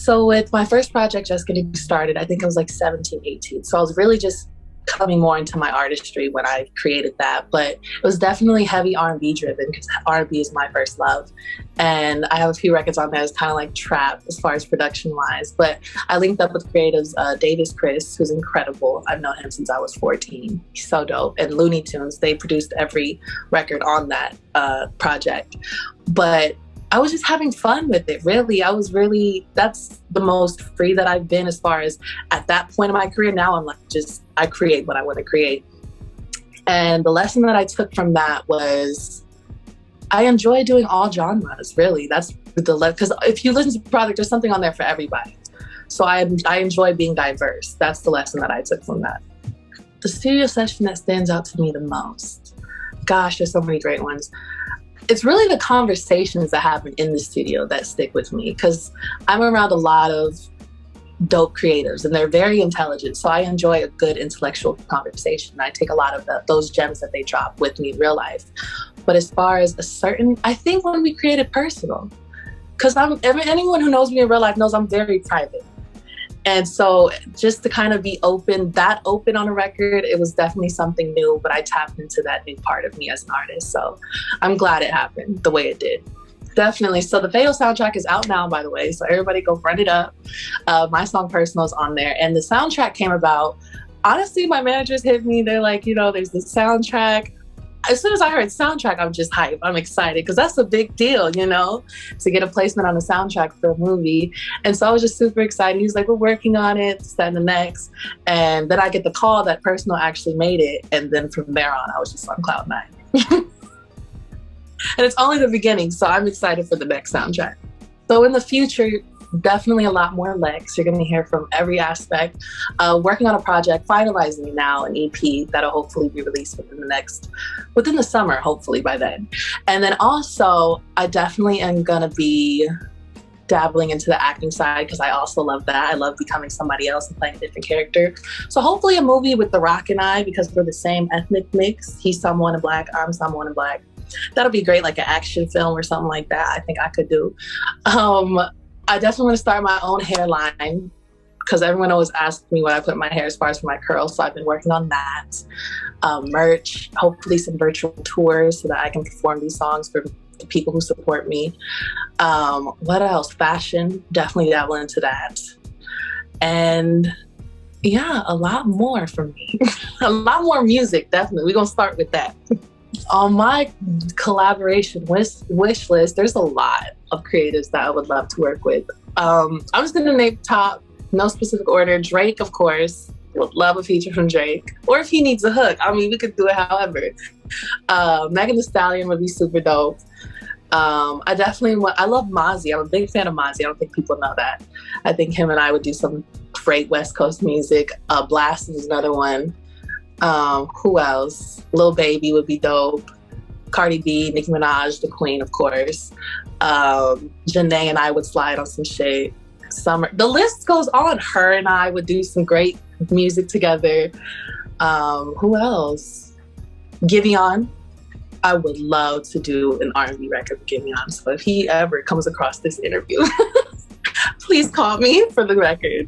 So with my first project just getting started, I think I was like 17, 18. So I was really just coming more into my artistry when I created that. But it was definitely heavy R&B driven because R&B is my first love. And I have a few records on there that's kind of like trap as far as production wise. But I linked up with creatives, Davis Chris, who's incredible. I've known him since I was 14. He's so dope. And Looney Tunes, they produced every record on that project. But I was just having fun with it, really. That's the most free that I've been as far as at that point in my career. Now I'm like, I create what I want to create. And the lesson that I took from that was I enjoy doing all genres, really. That's because if you listen to the project, there's something on there for everybody. So I enjoy being diverse. That's the lesson that I took from that. The studio session that stands out to me the most, gosh, there's so many great ones. It's really the conversations that happen in the studio that stick with me because I'm around a lot of dope creatives and they're very intelligent. So I enjoy a good intellectual conversation. I take a lot of those gems that they drop with me in real life. But as far as I think when we created personal, because anyone who knows me in real life knows I'm very private. And so just to kind of be open on a record, it was definitely something new, but I tapped into that new part of me as an artist. So I'm glad it happened the way it did. Definitely. So the Fatal soundtrack is out now, by the way. So everybody go run it up. My song Personal is on there. And the soundtrack came about, honestly, my managers hit me. They're like, there's this soundtrack. As soon as I heard soundtrack, I'm just hyped. I'm excited because that's a big deal, to get a placement on a soundtrack for a movie. And so I was just super excited. He's like, we're working on it, this, that, and the next. And then I get the call that Personal actually made it. And then from there on, I was just on cloud nine. And it's only the beginning, so I'm excited for the next soundtrack. So in the future, definitely a lot more Lex. You're going to hear from every aspect. Working on a project, finalizing now an EP that'll hopefully be released within the summer, hopefully by then. And then also, I definitely am going to be dabbling into the acting side because I also love that. I love becoming somebody else and playing a different character. So hopefully a movie with The Rock and I, because we're the same ethnic mix. He's someone in black, I'm someone in black. That'll be great, like an action film or something like that. I think I could do. I definitely want to start my own hairline because everyone always asks me what I put in my hair as far as for my curls. So I've been working on that. Merch, hopefully some virtual tours so that I can perform these songs for the people who support me. What else? Fashion, definitely dabble into that. And yeah, a lot more for me. A lot more music, definitely. We're going to start with that. On my collaboration wish list, there's a lot of creatives that I would love to work with. I'm just going to name top, no specific order. Drake, of course. Would love a feature from Drake. Or if he needs a hook. I mean, we could do it however. Megan Thee Stallion would be super dope. I love Mozzie. I'm a big fan of Mozzie. I don't think people know that. I think him and I would do some great West Coast music. Blast is another one. Who else? Lil Baby would be dope. Cardi B, Nicki Minaj, the queen, of course. Janae and I would slide on some shit. Summer. The list goes on. H.E.R. and I would do some great music together. Who else? Giveon. I would love to do an R&B record with Giveon. So if he ever comes across this interview, please call me for the record.